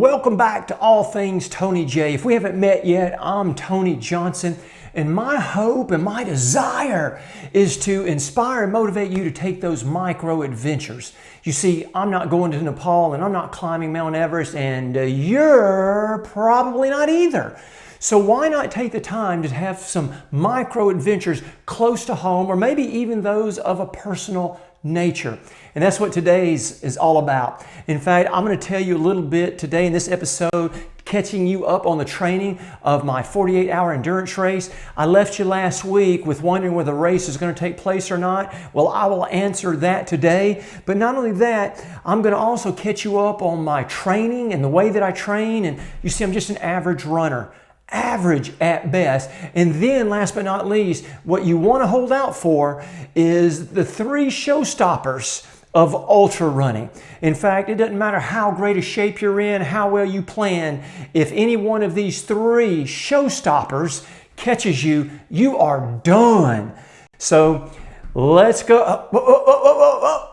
welcome back to All Things Tony J. If we haven't met yet, I'm Tony Johnson, and my hope and my desire is to inspire and motivate you to take those micro adventures. You see, I'm not going to Nepal and I'm not climbing Mount Everest, and you're probably not either. So why not take the time to have some micro adventures close to home, or maybe even those of a personal nature? And that's what today's is all about. In fact, I'm going to tell you a little bit today in this episode, catching you up on the training of my 48-hour endurance race. I left you last week with wondering whether the race is going to take place or not. Well, I will answer that today. But not only that, I'm going to also catch you up on my training and the way that I train. And you see, I'm just an average runner. Average at best. And then last but not least, what you want to hold out for is the 3 showstoppers of ultra running. In fact, it doesn't matter how great a shape you're in, how well you plan, if any one of these 3 showstoppers catches you, you are done. So let's go.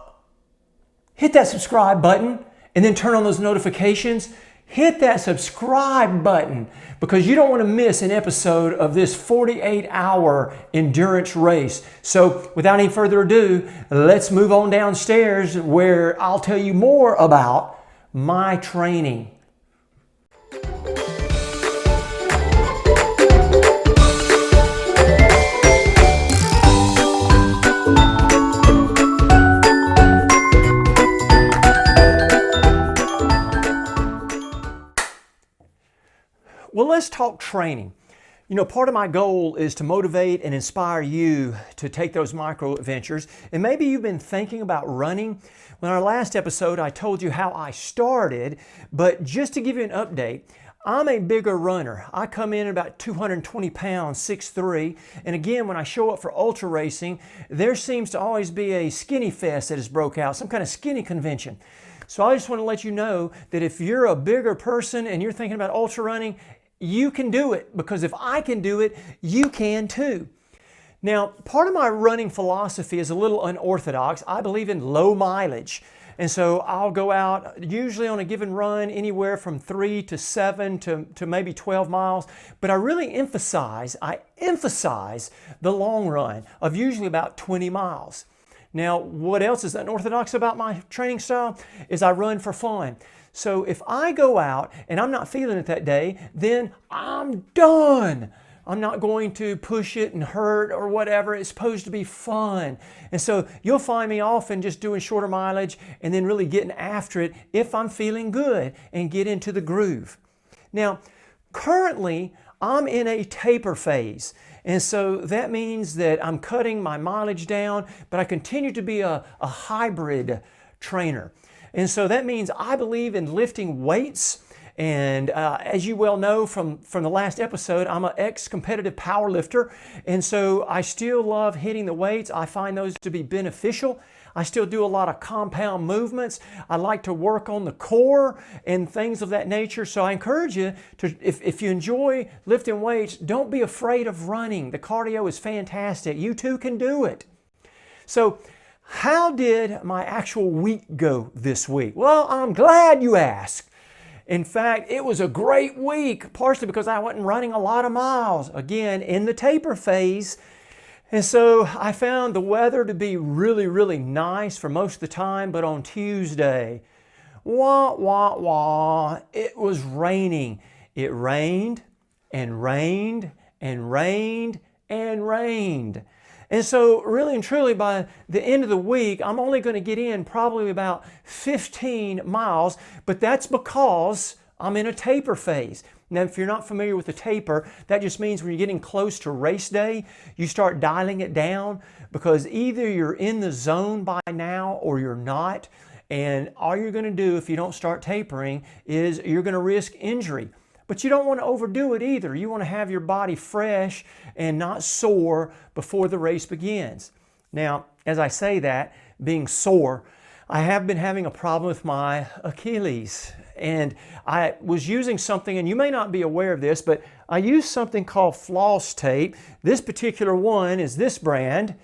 Hit that subscribe button and then turn on those notifications. Hit that subscribe button because you don't want to miss an episode of this 48-hour endurance race. So without any further ado, let's move on downstairs where I'll tell you more about my training. Well, let's talk training. You know, part of my goal is to motivate and inspire you to take those micro adventures. And maybe you've been thinking about running. Well, in our last episode, I told you how I started, but just to give you an update, I'm a bigger runner. I come in at about 220 pounds, 6'3". And again, when I show up for ultra racing, there seems to always be a skinny fest that has broke out, some kind of skinny convention. So I just want to let you know that if you're a bigger person and you're thinking about ultra running, you can do it, because if I can do it, you can too. Now, part of my running philosophy is a little unorthodox. I believe in low mileage. And so I'll go out usually on a given run anywhere from 3 to 7 to maybe 12 miles. But I really emphasize the long run of usually about 20 miles. Now, what else is unorthodox about my training style is I run for fun. So if I go out and I'm not feeling it that day, then I'm done. I'm not going to push it and hurt or whatever. It's supposed to be fun. And so you'll find me often just doing shorter mileage and then really getting after it if I'm feeling good and get into the groove. Now, currently, I'm in a taper phase. And so that means that I'm cutting my mileage down, but I continue to be a hybrid trainer. And so that means I believe in lifting weights. And as you well know from the last episode, I'm an ex-competitive power lifter. And so I still love hitting the weights. I find those to be beneficial. I still do a lot of compound movements. I like to work on the core and things of that nature. So I encourage you to, if you enjoy lifting weights, don't be afraid of running. The cardio is fantastic. You too can do it. So how did my actual week go this week? Well, I'm glad you asked. In fact, it was a great week, partially because I wasn't running a lot of miles, again, in the taper phase. And so I found the weather to be really, really nice for most of the time, but on Tuesday, it was raining. It rained and rained and rained and rained. And so really and truly by the end of the week, I'm only going to get in probably about 15 miles, but that's because I'm in a taper phase. Now, if you're not familiar with the taper, that just means when you're getting close to race day, you start dialing it down, because either you're in the zone by now or you're not. And all you're going to do if you don't start tapering is you're going to risk injury. But you don't want to overdo it either. You want to have your body fresh and not sore before the race begins. Now, as I say that, being sore, I have been having a problem with my Achilles. And I was using something, and you may not be aware of this, but I use something called floss tape. This particular one is this brand.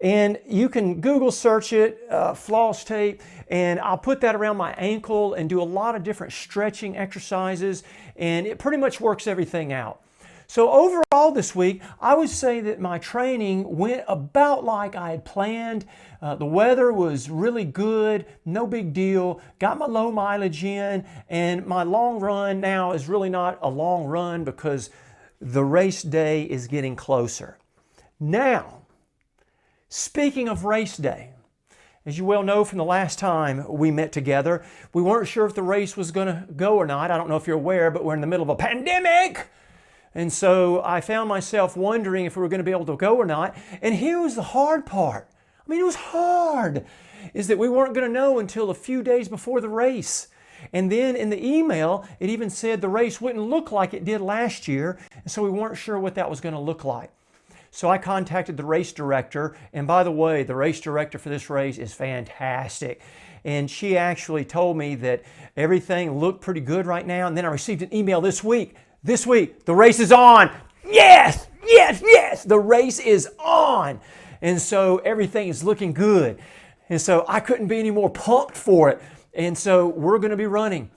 And you can Google search it, floss tape, and I'll put that around my ankle and do a lot of different stretching exercises, and it pretty much works everything out. So overall this week, I would say that my training went about like I had planned. The weather was really good, no big deal, got my low mileage in, and my long run now is really not a long run because the race day is getting closer. Now, speaking of race day, as you well know from the last time we met together, we weren't sure if the race was going to go or not. I don't know if you're aware, but we're in the middle of a pandemic. And so I found myself wondering if we were going to be able to go or not. And here was the hard part. I mean, it was hard, is that we weren't going to know until a few days before the race. And then in the email, it even said the race wouldn't look like it did last year. And so we weren't sure what that was going to look like. So I contacted the race director. And by the way, the race director for this race is fantastic. And she actually told me that everything looked pretty good right now. And then I received an email this week, the race is on. Yes, yes, yes, the race is on. And so everything is looking good. And so I couldn't be any more pumped for it. And so we're going to be running.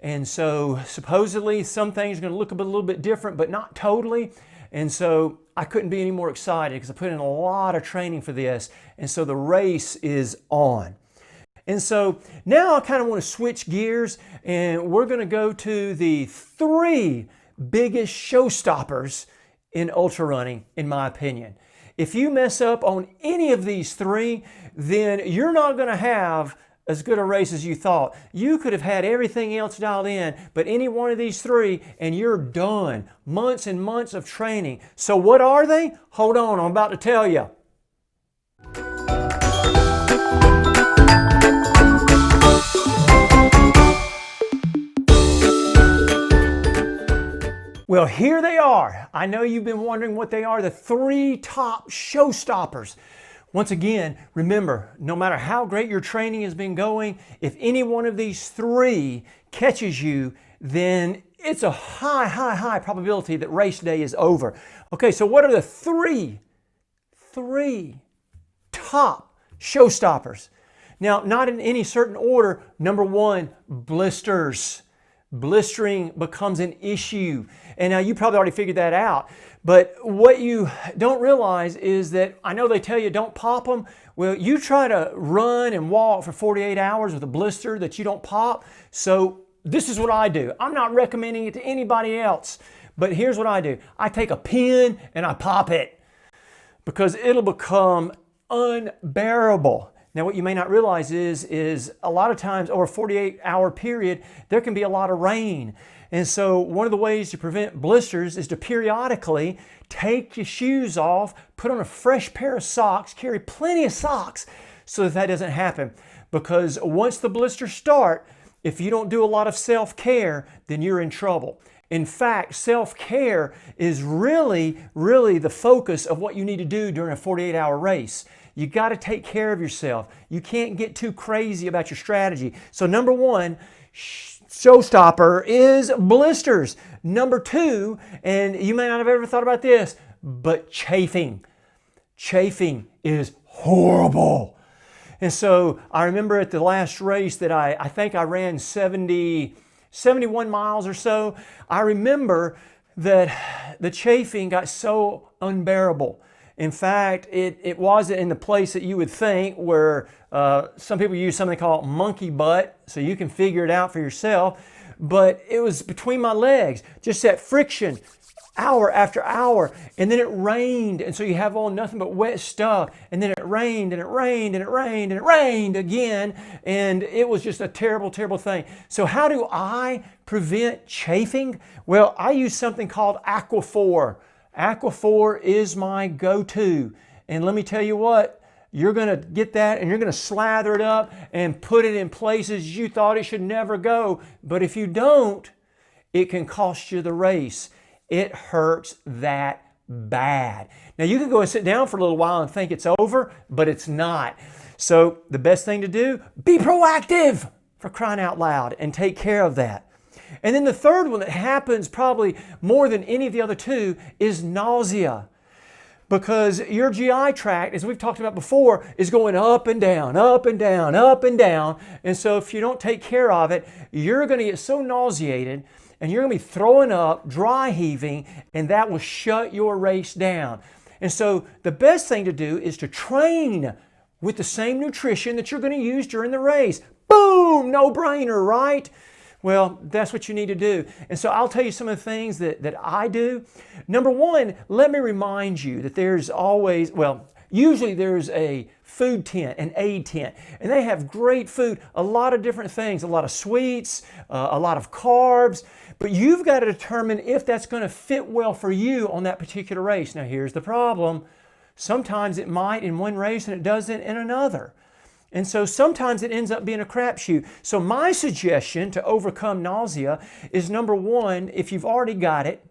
And so supposedly some things are going to look a little bit different, but not totally. And so I couldn't be any more excited because I put in a lot of training for this. And so the race is on. And so now I kind of want to switch gears, and we're going to go to the 3 biggest showstoppers in ultra running, in my opinion. If you mess up on any of these 3, then you're not going to have as good a race as you thought. You could have had everything else dialed in, but any one of these 3 and you're done. Months and months of training. So what are they? Hold on, I'm about to tell you. Well, here they are. I know you've been wondering what they are, the 3 top showstoppers. Once again, remember, no matter how great your training has been going, if any one of these 3 catches you, then it's a high probability that race day is over. Okay, so what are the 3 top showstoppers? Now, not in any certain order. Number 1, blisters. Blistering becomes an issue. And now you probably already figured that out. But what you don't realize is that, I know they tell you don't pop them. Well, you try to run and walk for 48 hours with a blister that you don't pop. So this is what I do. I'm not recommending it to anybody else. But here's what I do. I take a pin and I pop it because it'll become unbearable. Now, what you may not realize is a lot of times over a 48-hour period, there can be a lot of rain. And so one of the ways to prevent blisters is to periodically take your shoes off, put on a fresh pair of socks, carry plenty of socks so that doesn't happen. Because once the blisters start, if you don't do a lot of self-care, then you're in trouble. In fact, self-care is really the focus of what you need to do during a 48-hour race. You got to take care of yourself. You can't get too crazy about your strategy. So number 1, showstopper is blisters. Number 2, and you may not have ever thought about this, but chafing. Chafing is horrible. And so I remember at the last race that I think I ran 71 miles or so. I remember that the chafing got so unbearable. In fact, it wasn't in the place that you would think, where some people use something called monkey butt, so you can figure it out for yourself. But it was between my legs, just that friction, hour after hour. And then it rained, and so you have on nothing but wet stuff. And then it rained, and it rained, and it rained, and it rained again. And it was just a terrible thing. So how do I prevent chafing? Well, I use something called Ep-4. Ep-4 is my go-to. And let me tell you what, you're going to get that and you're going to slather it up and put it in places you thought it should never go. But if you don't, it can cost you the race. It hurts that bad. Now you can go and sit down for a little while and think it's over, but it's not. So the best thing to do, be proactive, for crying out loud, and take care of that. And then the third one that happens probably more than any of the other 2 is nausea. because your GI tract, as we've talked about before, is going up and down, up and down, up and down. And so if you don't take care of it, you're going to get so nauseated and you're going to be throwing up, dry heaving, and that will shut your race down. And so the best thing to do is to train with the same nutrition that you're going to use during the race. Boom! No brainer, right? Well, that's what you need to do. And so I'll tell you some of the things that I do. Number one, let me remind you that there's always, usually there's a food tent, an aid tent, and they have great food, a lot of different things, a lot of sweets, a lot of carbs, but you've got to determine if that's going to fit well for you on that particular race. Now, here's the problem. Sometimes it might in one race and it doesn't in another. And so sometimes it ends up being a crapshoot. So my suggestion to overcome nausea is, number one, if you've already got it,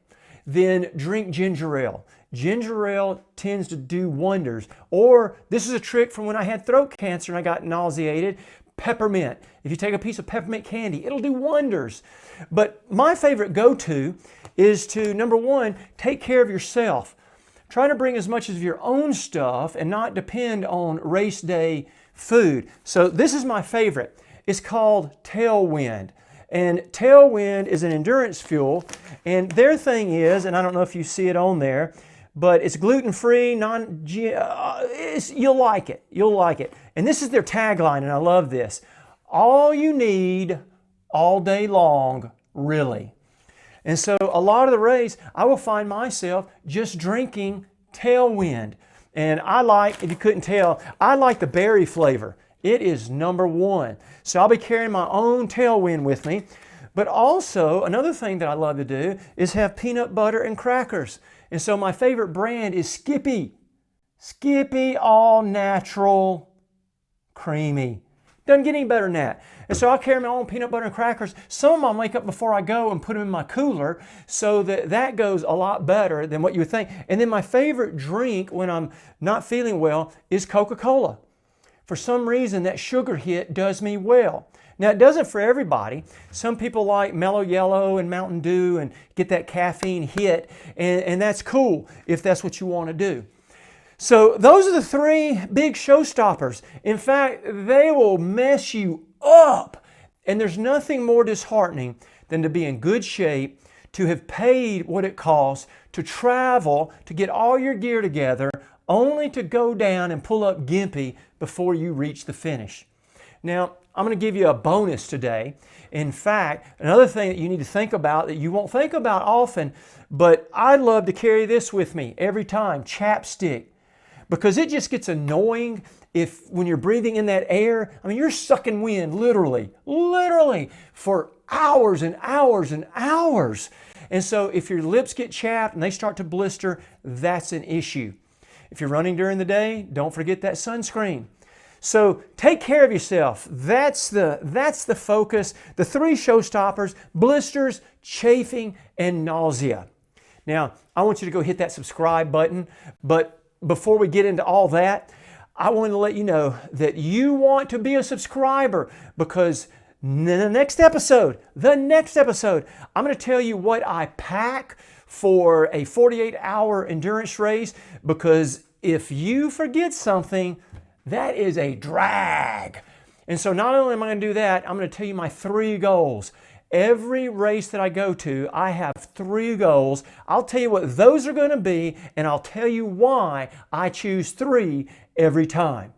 then drink ginger ale. Ginger ale tends to do wonders. Or this is a trick from when I had throat cancer and I got nauseated, peppermint. If you take a piece of peppermint candy, it'll do wonders. But my favorite go-to is to, number one, take care of yourself. Try to bring as much of your own stuff and not depend on race day food. So this is my favorite. It's called Tailwind. And Tailwind is an endurance fuel. And their thing is, and I don't know if you see it on there, but it's gluten-free, you'll like it. You'll like it. And this is their tagline, and I love this. All you need all day long, really. And so a lot of the race, I will find myself just drinking Tailwind. And I like, if you couldn't tell, I like the berry flavor. It is number one. So I'll be carrying my own Tailwind with me. But also, another thing that I love to do is have peanut butter and crackers. And so my favorite brand is Skippy. Skippy All Natural Creamy. Doesn't get any better than that. And so I'll carry my own peanut butter and crackers. Some of them I'll make up before I go and put them in my cooler so that goes a lot better than what you would think. And then my favorite drink when I'm not feeling well is Coca-Cola. For some reason, that sugar hit does me well. Now, it doesn't for everybody. Some people like Mellow Yellow and Mountain Dew and get that caffeine hit, and that's cool if that's what you want to do. So those are the three big showstoppers. In fact, they will mess you up. And there's nothing more disheartening than to be in good shape, to have paid what it costs to travel, to get all your gear together, only to go down and pull up gimpy before you reach the finish. Now, I'm going to give you a bonus today. In fact, another thing that you need to think about that you won't think about often, but I'd love to carry this with me every time, chapstick. Because it just gets annoying when you're breathing in that air. I mean, you're sucking wind literally for hours and hours and hours. And so if your lips get chapped and they start to blister, that's an issue. If you're running during the day, don't forget that sunscreen. So take care of yourself. That's the focus. The three showstoppers: blisters, chafing, and nausea. Now, I want you to go hit that subscribe button, but before we get into all that, I want to let you know that you want to be a subscriber, because the next episode, I'm going to tell you what I pack for a 48-hour endurance race, because if you forget something, that is a drag. And so not only am I going to do that, I'm going to tell you my 3 goals. Every race that I go to, I have 3 goals. I'll tell you what those are going to be, and I'll tell you why I choose 3 every time.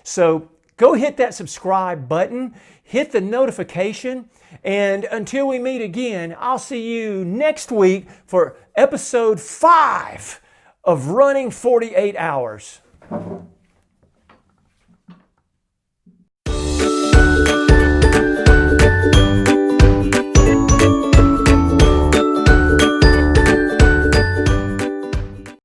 So go hit that subscribe button, hit the notification, and until we meet again, I'll see you next week for episode 5 of Running 48 Hours.